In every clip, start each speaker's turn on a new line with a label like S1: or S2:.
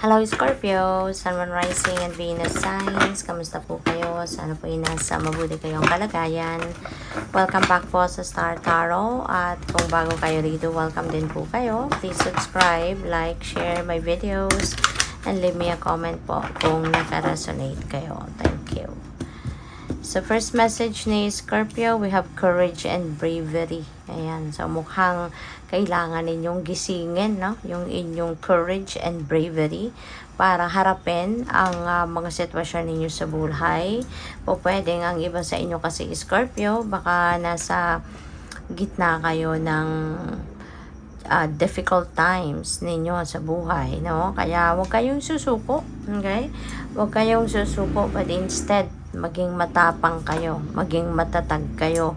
S1: Hello Scorpio, Sun, Moon, Rising, and Venus signs. Kamusta po kayo? Sana po nasa mabuti kayong kalagayan. Welcome back po sa Star Tarot. At kung bago kayo rito, welcome din po kayo. Please subscribe, like, share my videos, and leave me a comment po kung naka-resonate kayo. Thank you. So, first message ni Scorpio, we have courage and bravery. Ayan. So, mukhang kailangan ninyong gisingin, no? Yung inyong courage and bravery para harapin ang mga sitwasyon ninyo sa buhay. O pwedeng ang iba sa inyo kasi Scorpio, baka nasa gitna kayo ng difficult times ninyo sa buhay, no? Kaya huwag kayong susuko, okay? Huwag kayong susuko, but instead, maging matapang kayo, maging matatag kayo.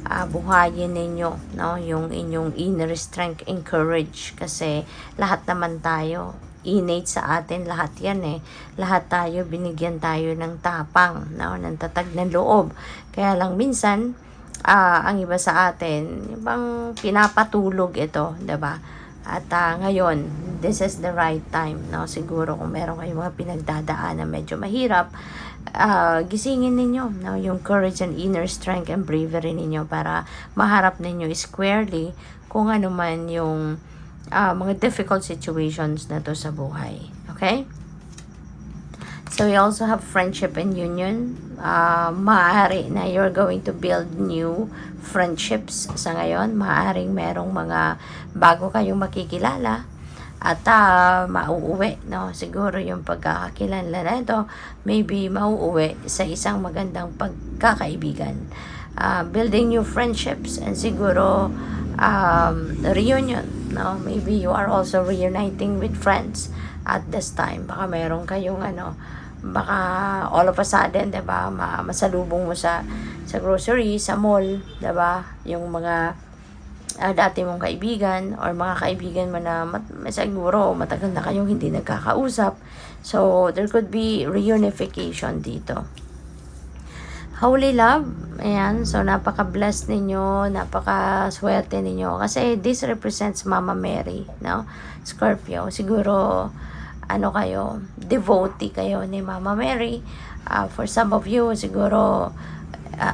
S1: Buhayin ninyo, no? Yung inyong inner strength and courage, kasi lahat naman tayo, innate sa atin lahat yan lahat tayo, binigyan tayo ng tapang, no? Ng tatag ng loob. Kaya lang minsan, ang iba sa atin, ibang pinapatulog ito, diba? At ngayon, this is the right time, no? Siguro kung meron kayong mga pinagdadaan na medyo mahirap, gisingin ninyo, no? Yung courage and inner strength and bravery ninyo para maharap ninyo squarely kung ano man yung mga difficult situations na to sa buhay. Okay? So, we also have friendship and union. Maaari na you're going to build new friendships sa ngayon. Maaaring merong mga bago kayong makikilala at mauuwi, no? Siguro yung pagkakakilala na ito, maybe mauuwi sa isang magandang pagkakaibigan. Building new friendships and siguro reunion, no? Maybe you are also reuniting with friends at this time. Baka meron kayong baka all of a sudden, diba, masalubong mo sa grocery, sa mall, diba, yung mga dati mong kaibigan or mga kaibigan mo na siguro matagal na kayong hindi nagkakausap. So, there could be reunification dito. Holy love, ayan, so napaka-blessed ninyo, napaka-swerte ninyo, kasi this represents Mama Mary, no? Scorpio, siguro kayo, devotee kayo ni Mama Mary. For some of you, siguro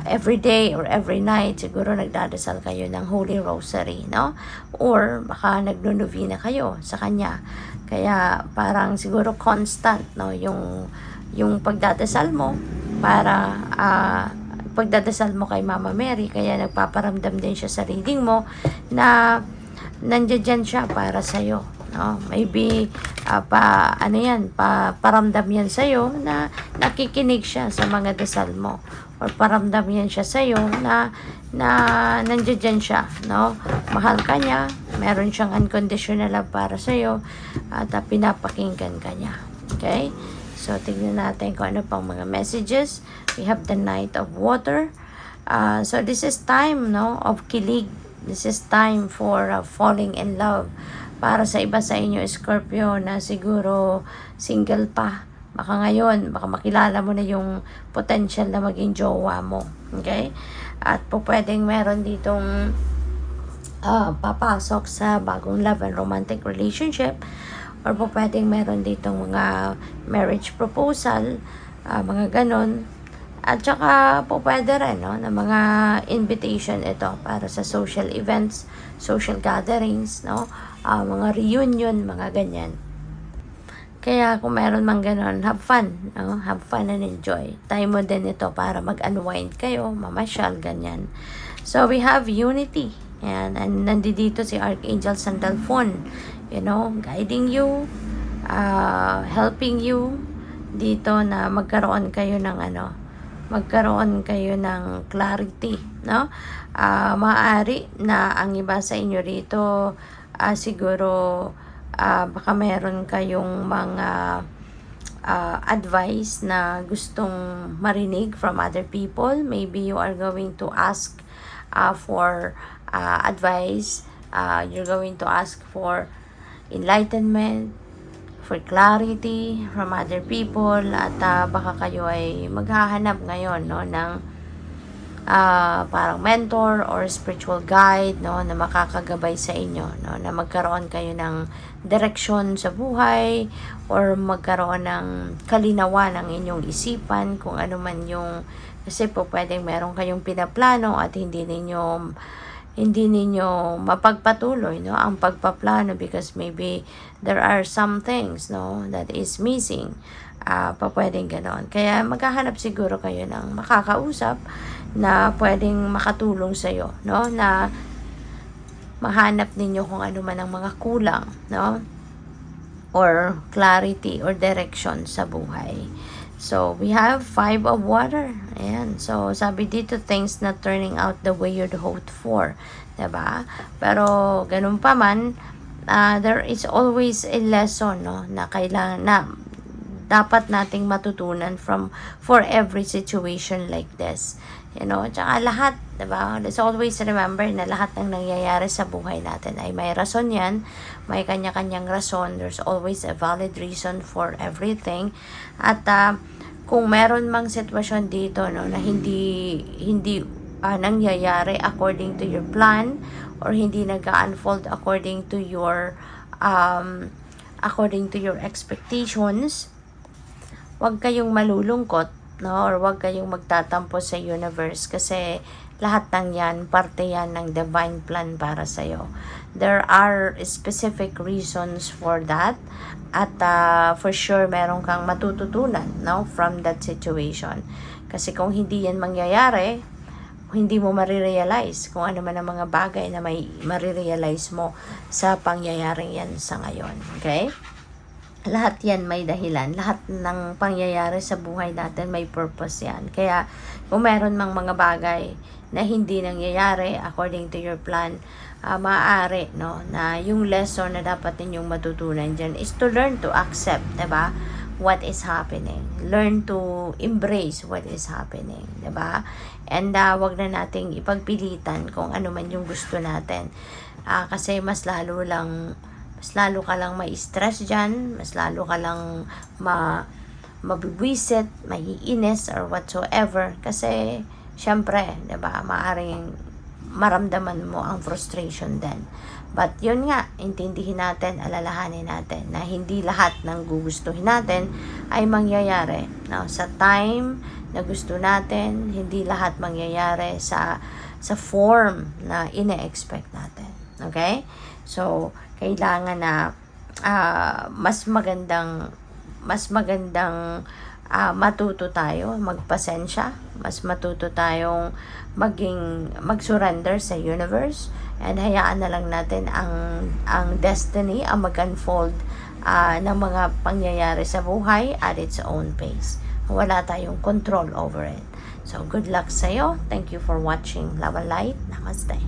S1: every day or every night, siguro nagdadasal kayo ng Holy Rosary, no? Or baka nagno-novena kayo sa kanya. Kaya parang siguro constant, no? Yung pagdadasal mo para pagdadasal mo kay Mama Mary, kaya nagpaparamdam din siya sa reading mo na nandiyan siya para sa'yo, no? Maybe paramdam yan sa'yo na nakikinig siya sa mga dasal mo, or paramdam yan siya sa'yo na nandiyan siya, no? Mahal ka niya, meron siyang unconditional love para sa'yo, at pinapakinggan ka niya. Okay? So, tignan natin kung ano pang mga messages. We have the Knight of Water. So, this is time, no, of kilig. This is time for falling in love. Para sa iba sa inyo, Scorpio, na siguro single pa. Baka ngayon, baka makilala mo na yung potential na maging jowa mo. Okay? At po pwedeng meron ditong papasok sa bagong love and romantic relationship. Or po pwedeng meron ditong mga marriage proposal, mga ganon. At saka po pwede rin, no, na mga invitation ito para sa social events, social gatherings, no, mga reunion, mga ganyan. Kaya kung meron mang ganon, have fun, no? Have fun and enjoy. Time mo din ito para mag-unwind kayo, mamasyal, ganyan. So, we have unity. Ayan, and nandito si Archangel Sandalphon, you know, guiding you, helping you dito na magkaroon kayo ng clarity, no? Maaari na ang iba sa inyo rito, siguro baka meron kayong mga advice na gustong marinig from other people. Maybe you are going to ask for advice, you're going to ask for enlightenment, for clarity from other people, at baka kayo ay maghahanap ngayon, no, ng parang mentor or spiritual guide, no, na makakagabay sa inyo, no, na magkaroon kayo ng direksyon sa buhay or magkaroon ng kalinawan ng inyong isipan kung ano man yung, kasi po pwedeng meron kayong pinaplano at hindi ninyo mapagpatuloy, no, ang pagpaplano because maybe there are some things, no, that is missing. Pwedeng ganon. Kaya maghahanap siguro kayo ng makakausap na pwedeng makatulong sa iyo, no, na mahanap ninyo kung ano man ang mga kulang, no, or clarity or direction sa buhay. So, we have 5 of water. Ayan. So, sabi dito, things not turning out the way you'd hoped for. Diba? Pero, ganun pa man, there is always a lesson, no, na kailangan na dapat nating matutunan for every situation like this. You know, tsaka lahat, diba? Let's always remember na lahat ng nangyayari sa buhay natin ay may rason yan. May kanya-kanyang rason. There's always a valid reason for everything. At kung meron mang sitwasyon dito, no, na hindi nangyayari according to your plan or hindi nag-unfold according to your expectations, huwag kayong malulungkot, no, or huwag kayong magtatampo sa universe kasi lahat ng yan, parte yan ng divine plan para sa'yo. There are specific reasons for that at for sure meron kang matututunan, no, from that situation. Kasi kung hindi yan mangyayari, hindi mo marirealize kung ano man ang mga bagay na may marirealize mo sa pangyayaring yan sa ngayon. Okay? Lahat yan may dahilan. Lahat ng pangyayari sa buhay natin may purpose yan. Kaya kung meron mang mga bagay na hindi nangyayari according to your plan, maaari, no, na yung lesson na dapat ninyong matutunan dyan is to learn to accept, diba, what is happening. Learn to embrace what is happening, diba? And wag na nating ipagpilitan kung ano man yung gusto natin. Kasi mas lalo ka lang mai-stress dyan, mas lalo ka lang mabibwisit, maiinis or whatsoever. Kasi, syempre, diba, maaring maramdaman mo ang frustration din. But yun nga, intindihin natin, alalahanin natin na hindi lahat ng gugustuhin natin ay mangyayari. No? Sa time na gusto natin, hindi lahat mangyayari sa form na ine-expect natin. Okay? So, kailangan na mas magandang matuto tayo magpasensya, mas matuto tayong mag-surrender sa universe, and hayaan na lang natin ang destiny ang mag-unfold ng mga pangyayari sa buhay at its own pace. Wala tayong control over it. So, good luck sa'yo. Thank you for watching Love and Light. Namaste.